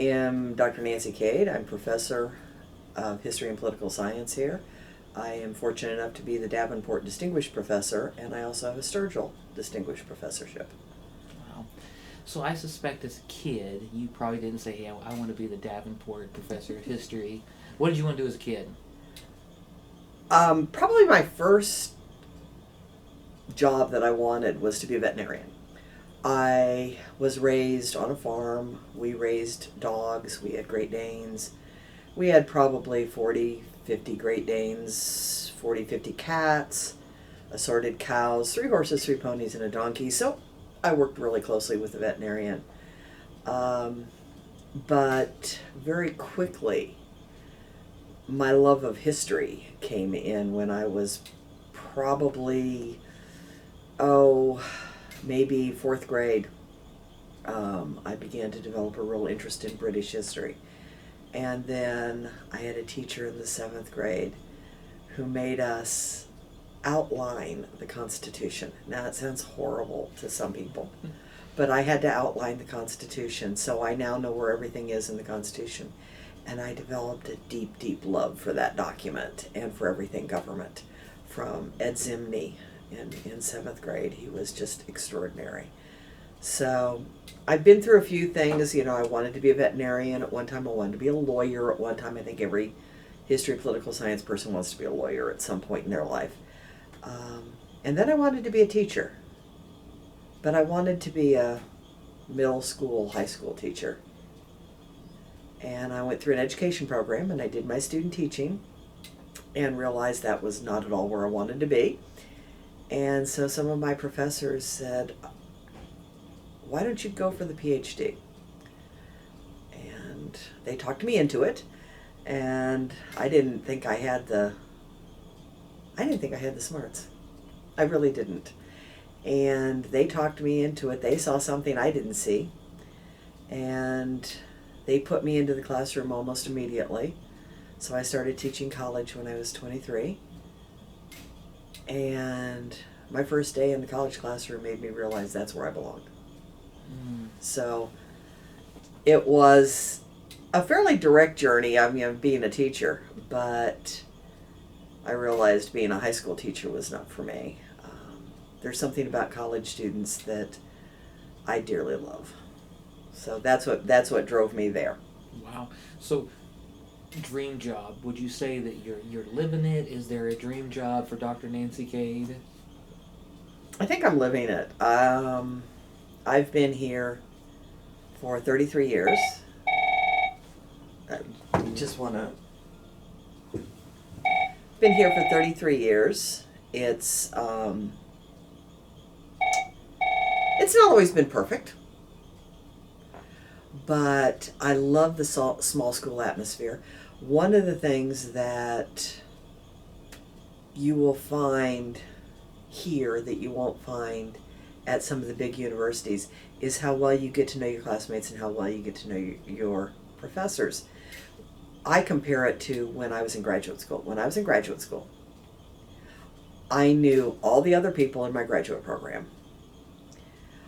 am Dr. Nancy Cade. I'm professor of history and political science here. I am fortunate enough to be the Davenport Distinguished Professor, and I also have a Sturgill Distinguished Professorship. Wow. So I suspect as a kid, you probably didn't say, hey, I want to be the Davenport Professor of History. What did you want to do as a kid? Probably my first job that I wanted was to be a veterinarian. I was raised on a farm. We raised dogs. We had Great Danes. We had probably 40, 50 Great Danes, 40, 50 cats, assorted cows, 3 horses, 3 ponies, and a donkey. So I worked really closely with the veterinarian. But very quickly, my love of history came in when I was probably, maybe 4th grade. I began to develop a real interest in British history. And then I had a teacher in the 7th grade who made us outline the Constitution. Now, it sounds horrible to some people, but I had to outline the Constitution, so I now know where everything is in the Constitution. And I developed a deep, deep love for that document and for everything government. From Ed Zimney in 7th grade, he was just extraordinary. So I've been through a few things. I wanted to be a veterinarian at one time. I wanted to be a lawyer at one time. I think every history, political science person wants to be a lawyer at some point in their life. And then I wanted to be a teacher. But I wanted to be a middle school, high school teacher. And I went through an education program and I did my student teaching and realized that was not at all where I wanted to be. And so some of my professors said, why don't you go for the PhD? And they talked me into it, and I didn't think I had the smarts. I really didn't. And they talked me into it. They saw something I didn't see, and they put me into the classroom almost immediately. So I started teaching college when I was 23. And my first day in the college classroom made me realize that's where I belonged. So it was a fairly direct journey, being a teacher, but I realized being a high school teacher was not for me. There's something about college students that I dearly love. So that's what drove me there. Wow. So dream job, would you say that you're living it? Is there a dream job for Dr. Nancy Cade? I think I'm living it. I've been here for 33 years. I just want to... Been here for 33 years. It's not always been perfect, but I love the small school atmosphere. One of the things that you will find here that you won't find at some of the big universities is how well you get to know your classmates and how well you get to know your professors. I compare it to when I was in graduate school. When I was in graduate school, I knew all the other people in my graduate program.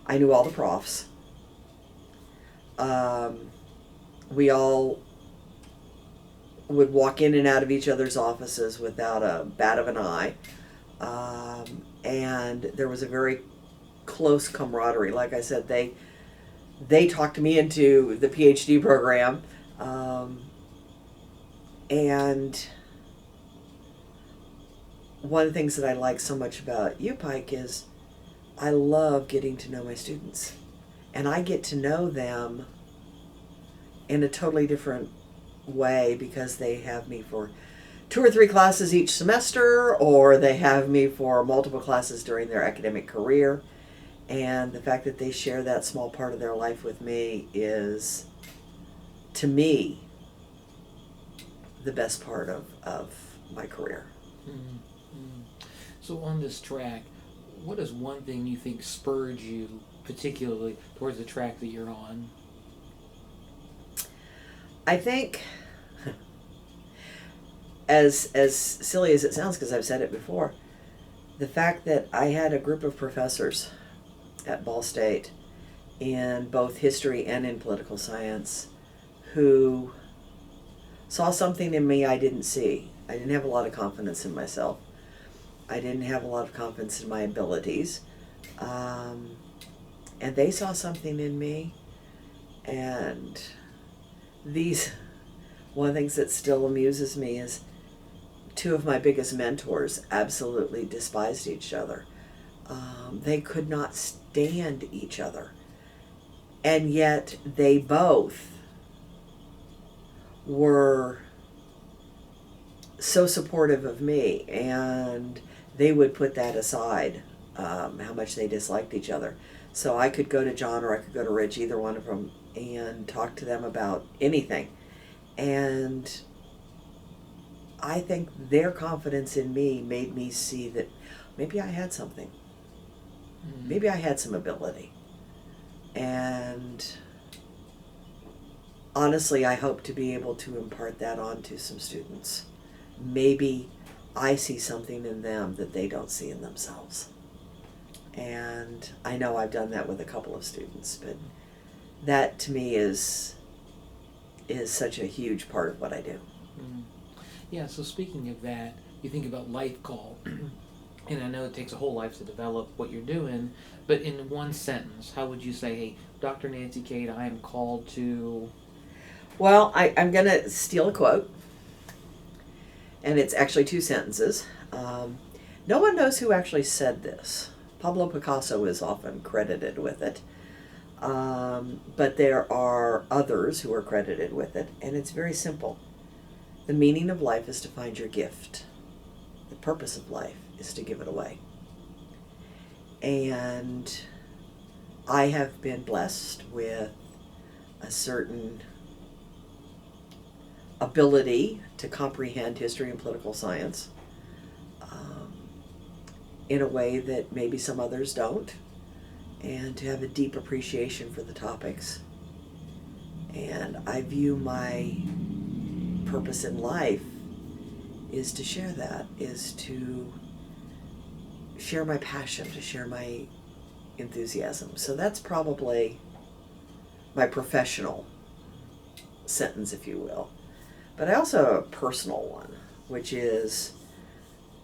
I knew all the profs. We all would walk in and out of each other's offices without a bat of an eye. And there was a very close camaraderie. Like I said, they talked me into the PhD program. And one of the things that I like so much about UPike is I love getting to know my students. And I get to know them in a totally different way because they have me for 2 or 3 classes each semester, or they have me for multiple classes during their academic career. And the fact that they share that small part of their life with me is, to me, the best part of my career. Mm-hmm. So on this track, what is one thing you think spurred you particularly towards the track that you're on? I think, as silly as it sounds, because I've said it before, the fact that I had a group of professors at Ball State in both history and in political science who saw something in me I didn't see. I didn't have a lot of confidence in myself. I didn't have a lot of confidence in my abilities. And they saw something in me. And one of the things that still amuses me is two of my biggest mentors absolutely despised each other. They could not stand each other. And yet they both were so supportive of me, and they would put that aside, how much they disliked each other. So I could go to John or I could go to Rich, either one of them, and talk to them about anything. And I think their confidence in me made me see that maybe I had something. Maybe I had some ability. And honestly, I hope to be able to impart that on to some students. Maybe I see something in them that they don't see in themselves. And I know I've done that with a couple of students, but that to me is such a huge part of what I do. Yeah, so speaking of that, you think about life call, and I know it takes a whole life to develop what you're doing, but in one sentence, how would you say, hey, Dr. Nancy Cade, I am called to... Well, I'm going to steal a quote, and it's actually two sentences. No one knows who actually said this. Pablo Picasso is often credited with it, but there are others who are credited with it, and it's very simple. The meaning of life is to find your gift. The purpose of life is to give it away. And I have been blessed with a certain ability to comprehend history and political science in a way that maybe some others don't, and to have a deep appreciation for the topics. And I view my purpose in life is to share that, is to share my passion, to share my enthusiasm. So that's probably my professional sentence, if you will. But I also have a personal one, which is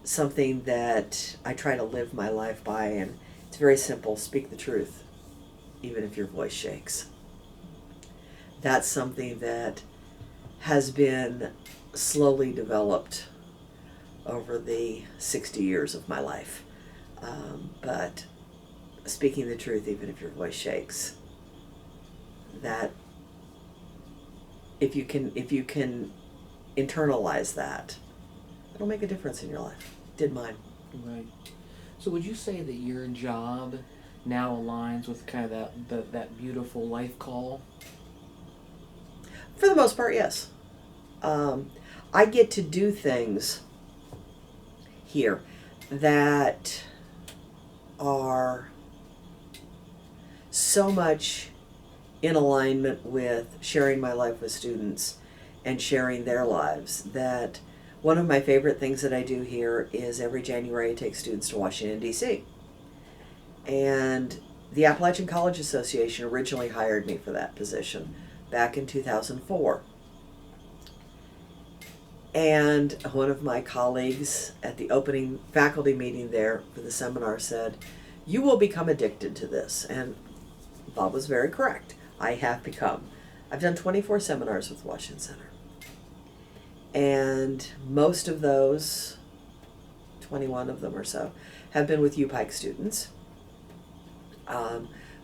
something that I try to live my life by, and it's very simple: speak the truth, even if your voice shakes. That's something that has been slowly developed over the 60 years of my life. But speaking the truth, even if your voice shakes, that if you can internalize that, it'll make a difference in your life. It did mine. Right. So would you say that your job now aligns with kind of that beautiful life call? For the most part, yes. I get to do things here that are so much in alignment with sharing my life with students and sharing their lives, that one of my favorite things that I do here is every January I take students to Washington, D.C. And the Appalachian College Association originally hired me for that position back in 2004. And one of my colleagues at the opening faculty meeting there for the seminar said, "You will become addicted to this." And Bob was very correct. I have become. I've done 24 seminars with Washington Center. And most of those, 21 of them or so, have been with UPike students.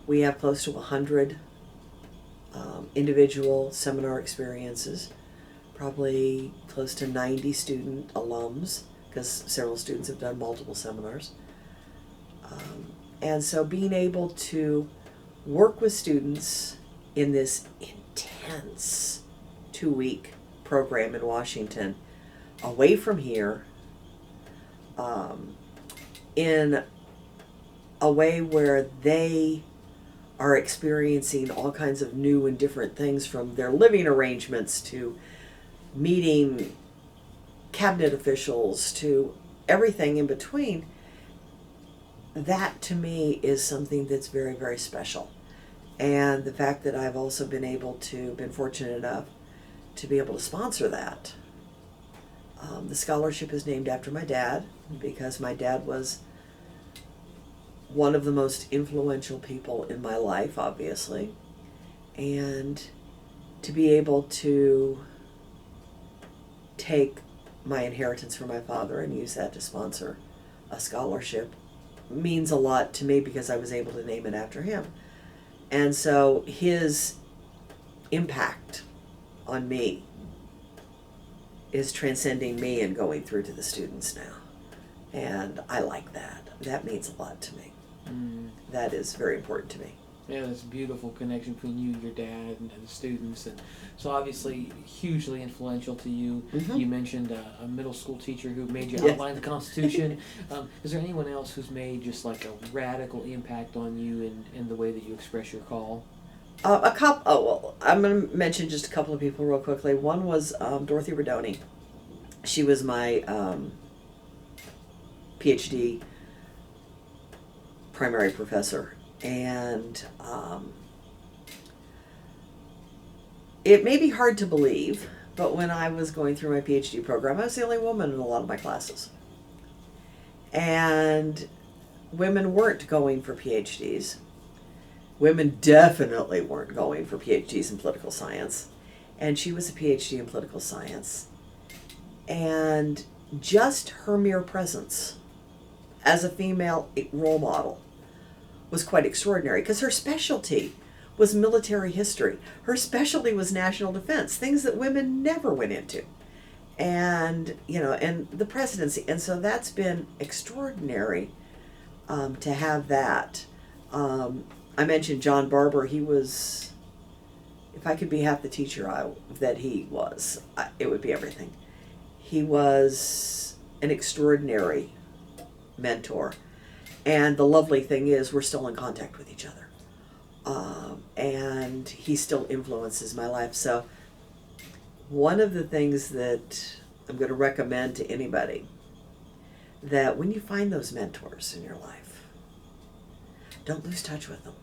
We have close to 100 individual seminar experiences, probably close to 90 student alums, because several students have done multiple seminars. And so being able to work with students in this intense 2-week program in Washington, away from here, in a way where they are experiencing all kinds of new and different things, from their living arrangements to meeting cabinet officials to everything in between. That to me is something that's very, very special. And the fact that I've also been fortunate enough to be able to sponsor that. The scholarship is named after my dad because my dad was one of the most influential people in my life, obviously. And to be able to take my inheritance from my father and use that to sponsor a scholarship means a lot to me because I was able to name it after him. And so his impact on me is transcending me and going through to the students now. And I like that. That means a lot to me. That is very important to me. Yeah, that's a beautiful connection between you, your dad, and the students. And so obviously hugely influential to you. Mm-hmm. You mentioned a middle school teacher who made you Yes. outline the Constitution. Is there anyone else who's made just like a radical impact on you in the way that you express your call? I'm going to mention just a couple of people real quickly. One was Dorothy Rodoni. She was my PhD primary professor. And it may be hard to believe, but when I was going through my PhD program, I was the only woman in a lot of my classes. And women weren't going for PhDs. Women definitely weren't going for PhDs in political science. And she was a PhD in political science. And just her mere presence as a female role model was quite extraordinary because her specialty was military history. Her specialty was national defense, things that women never went into. And, and the presidency. And so that's been extraordinary to have that. I mentioned John Barber. He was, if I could be half the teacher that he was, it would be everything. He was an extraordinary mentor. And the lovely thing is we're still in contact with each other. And he still influences my life. So one of the things that I'm going to recommend to anybody, that when you find those mentors in your life, don't lose touch with them.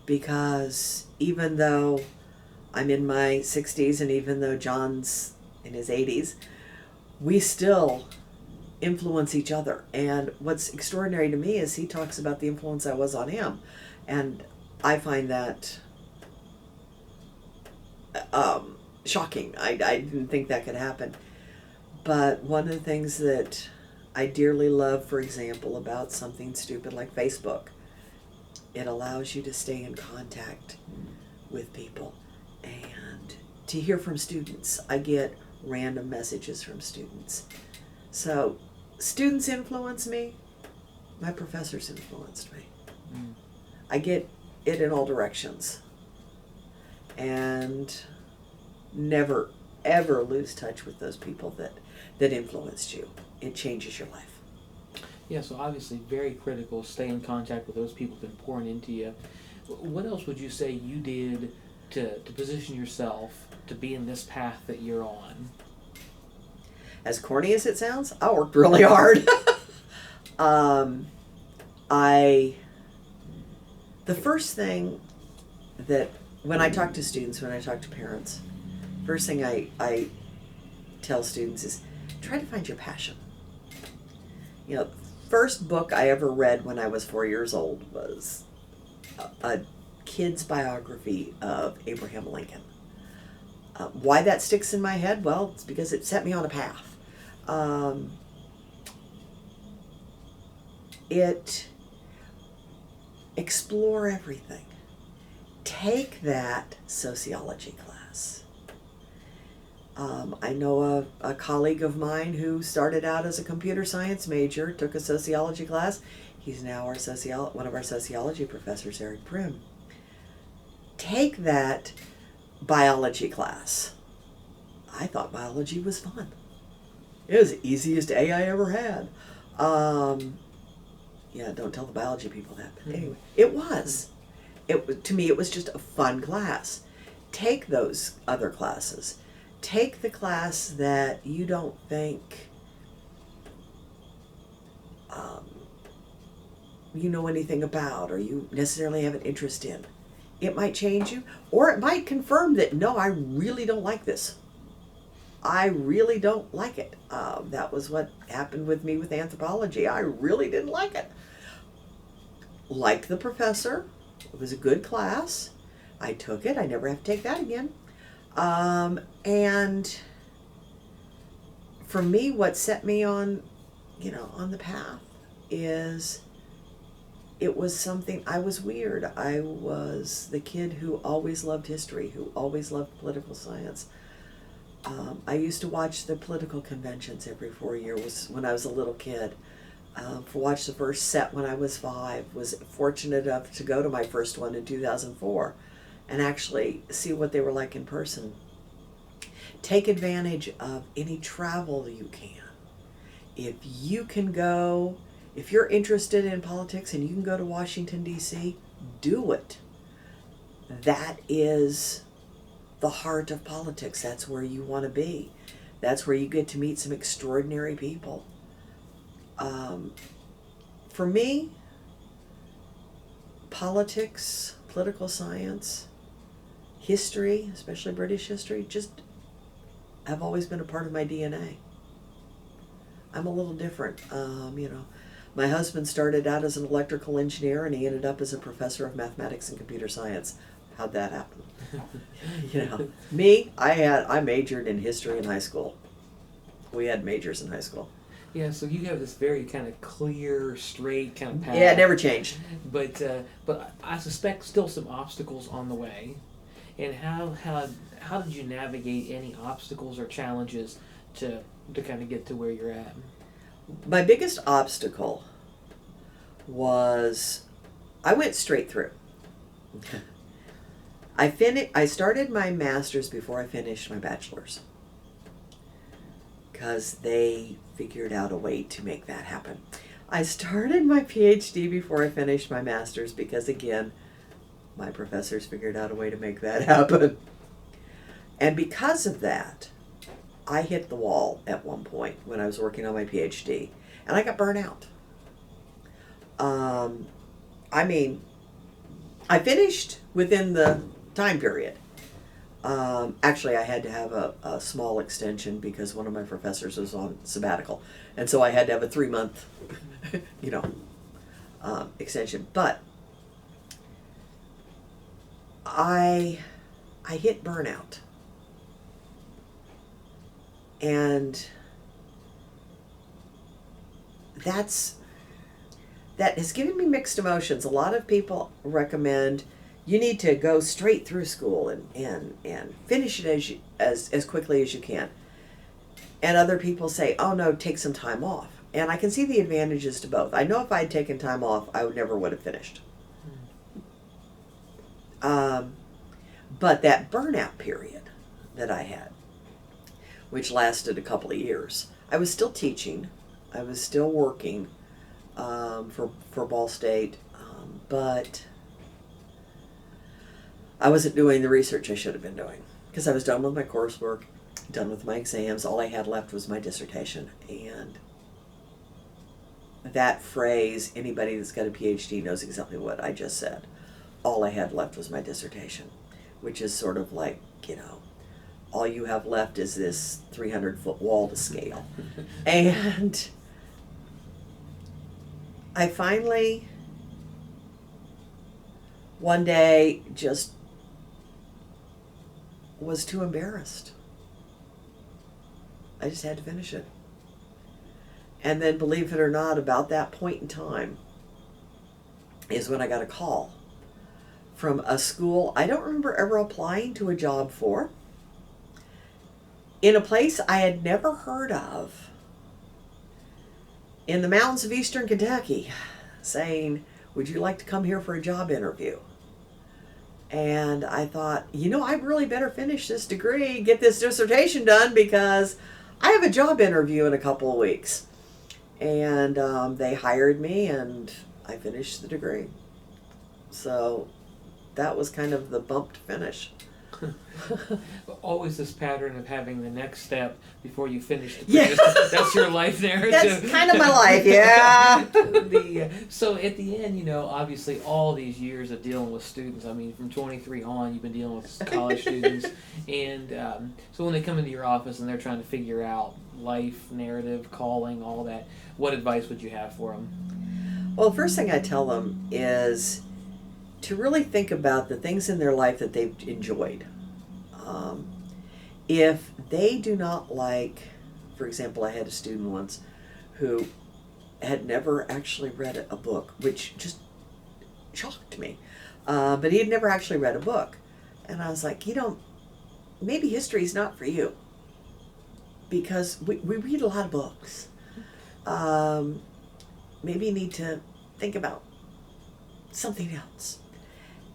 Because even though I'm in my 60s and even though John's in his 80s, we still influence each other. And what's extraordinary to me is he talks about the influence I was on him. And I find that shocking. I didn't think that could happen. But one of the things that I dearly love, for example, about something stupid like Facebook, it allows you to stay in contact with people and to hear from students. I get random messages from students. So students influence me. My professors influenced me. I get it in all directions. And never, ever lose touch with those people that influenced you. It changes your life. Yeah, so obviously very critical. Stay in contact with those people that are pouring into you. What else would you say you did to position yourself to be in this path that you're on? As corny as it sounds, I worked really hard. The first thing that, when I talk to students, when I talk to parents, first thing I tell students is try to find your passion. First book I ever read when I was 4 years old was a kid's biography of Abraham Lincoln. Why that sticks in my head? Well, it's because it set me on a path. Explore everything. Take that sociology class. I know a colleague of mine who started out as a computer science major, took a sociology class. He's now one of our sociology professors, Eric Prim. Take that biology class. I thought biology was fun. It was the easiest A I ever had. Yeah, don't tell the biology people that. But anyway, it was. To me, it was just a fun class. Take those other classes. Take the class that you don't think you know anything about or you necessarily have an interest in. It might change you, or it might confirm that, no, I really don't like this. I really don't like it. That was what happened with me with anthropology. I really didn't like it. Liked the professor. It was a good class. I took it. I never have to take that again. And for me, what set me on, on the path is it was something, I was weird. I was the kid who always loved history, who always loved political science. I used to watch the political conventions every 4 years when I was a little kid. Watched the first set when I was 5. Was fortunate enough to go to my first one in 2004 and actually see what they were like in person. Take advantage of any travel you can. If you can go, if you're interested in politics and you can go to Washington, D.C., do it. That is the heart of politics. That's where you want to be. That's where you get to meet some extraordinary people. For me, politics, political science, history, especially British history, just have always been a part of my DNA. I'm a little different. My husband started out as an electrical engineer and he ended up as a professor of mathematics and computer science. How'd that happen? Me, I majored in history in high school. We had majors in high school. Yeah, so you have this very kind of clear, straight kind of path. Yeah, it never changed. But I suspect still some obstacles on the way. And how did you navigate any obstacles or challenges to kind of get to where you're at? My biggest obstacle was I went straight through. I started my master's before I finished my bachelor's because they figured out a way to make that happen. I started my PhD before I finished my master's because, again, my professors figured out a way to make that happen. And because of that, I hit the wall at one point when I was working on my PhD, and I got burnt out. I finished within the time period. Actually, I had to have a small extension because one of my professors was on sabbatical, and so I had to have a 3-month, extension. But I hit burnout, and that has given me mixed emotions. A lot of people recommend you need to go straight through school and finish it as quickly as you can. And other people say, oh no, take some time off. And I can see the advantages to both. I know if I had taken time off, I never would have finished. But that burnout period that I had, which lasted a couple of years, I was still teaching. I was still working for Ball State, but I wasn't doing the research I should have been doing because I was done with my coursework, done with my exams. All I had left was my dissertation. And that phrase, anybody that's got a PhD knows exactly what I just said. All I had left was my dissertation, which is sort of like, all you have left is this 300-foot wall to scale. And I finally, one day, just was too embarrassed. I just had to finish it. And then, believe it or not, about that point in time is when I got a call from a school I don't remember ever applying to a job for, in a place I had never heard of, in the mountains of eastern Kentucky, saying, would you like to come here for a job interview? And I thought, I really better finish this degree, get this dissertation done, because I have a job interview in a couple of weeks. And they hired me, and I finished the degree. So that was kind of the bump to finish. Always this pattern of having the next step before you finish the Yeah. previous. That's your life narrative. That's kind of my life, yeah. So at the end, you know, obviously all these years of dealing with students, I mean, from 23 on, you've been dealing with college students. And so when they come into your office and they're trying to figure out life, narrative, calling, all that, what advice would you have for them? Well, the first thing I tell them is to really think about the things in their life that they've enjoyed. If they do not like, for example, I had a student once who had never actually read a book, which just shocked me. But he had never actually read a book. And I was like, maybe history is not for you. Because we read a lot of books. Maybe you need to think about something else.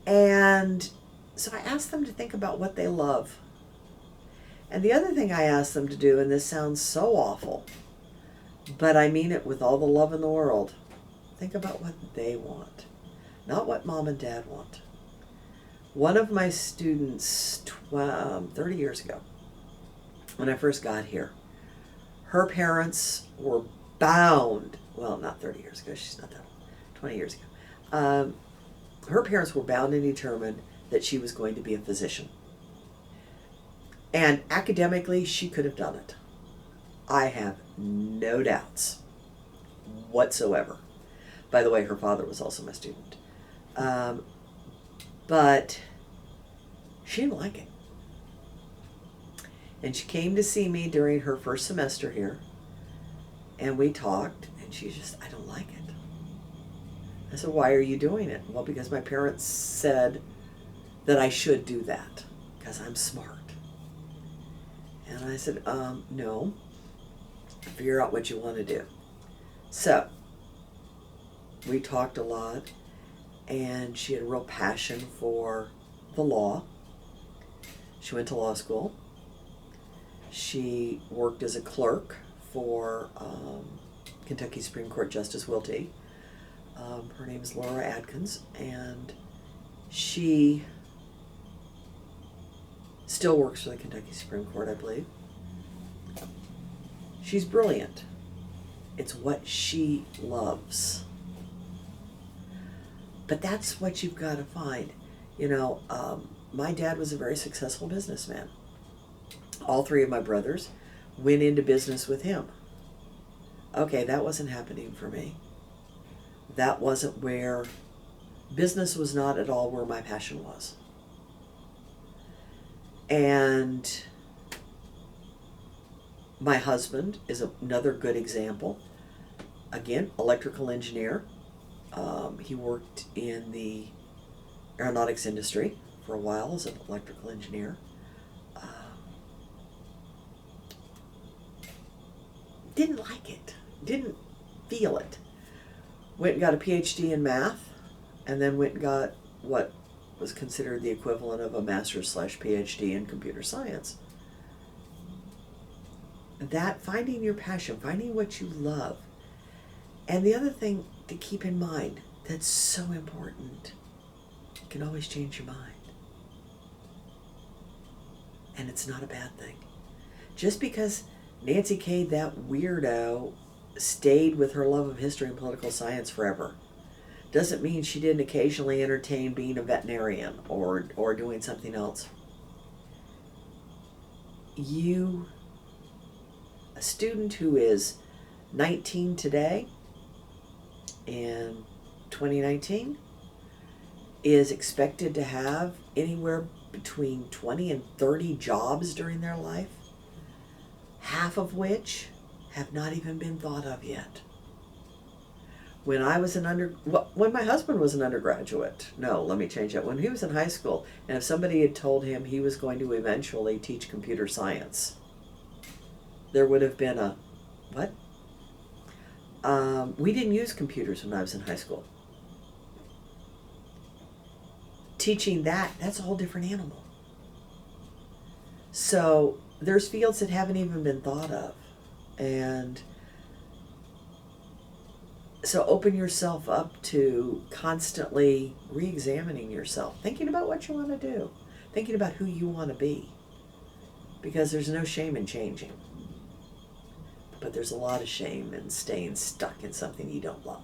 And so I asked them to think about what they love. And the other thing I asked them to do, and this sounds so awful, but I mean it with all the love in the world, think about what they want, not what mom and dad want. One of my students, 30 years ago, when I first got here, her parents were bound, well, not 30 years ago, she's not that old, 20 years ago. Her parents were bound and determined that she was going to be a physician. And academically, she could have done it. I have no doubts whatsoever. By the way, her father was also my student. But she didn't like it. And she came to see me during her first semester here. And we talked, and she just, I don't like it. I said, why are you doing it? Well, because my parents said that I should do that, because I'm smart. And I said, no, figure out what you want to do. So, we talked a lot, and she had a real passion for the law. She went to law school. She worked as a clerk for Kentucky Supreme Court Justice Wiltie. Her name is Laura Adkins, and she still works for the Kentucky Supreme Court, I believe. She's brilliant. It's what she loves. But that's what you've got to find. My dad was a very successful businessman. All three of my brothers went into business with him. Okay, that wasn't happening for me. That wasn't where, business was not at all where my passion was. And my husband is another good example. Again, electrical engineer. He worked in the aeronautics industry for a while as an electrical engineer. Didn't like it. Didn't feel it. Went and got a PhD in math, and then went and got what was considered the equivalent of a master's/PhD in computer science. That, finding your passion, finding what you love. And the other thing to keep in mind that's so important, you can always change your mind. And it's not a bad thing. Just because Nancy Cade, that weirdo, stayed with her love of history and political science forever doesn't mean she didn't occasionally entertain being a veterinarian or doing something else. A student who is 19 today in 2019 is expected to have anywhere between 20 and 30 jobs during their life, half of which have not even been thought of yet. When my husband was an undergraduate, no, let me change that. When he was in high school, and if somebody had told him he was going to eventually teach computer science, there would have been a, what? We didn't use computers when I was in high school. Teaching that's a whole different animal. So there's fields that haven't even been thought of. And so open yourself up to constantly re-examining yourself, thinking about what you want to do. thinking about who you want to be. Because there's no shame in changing. But there's a lot of shame in staying stuck in something you don't love.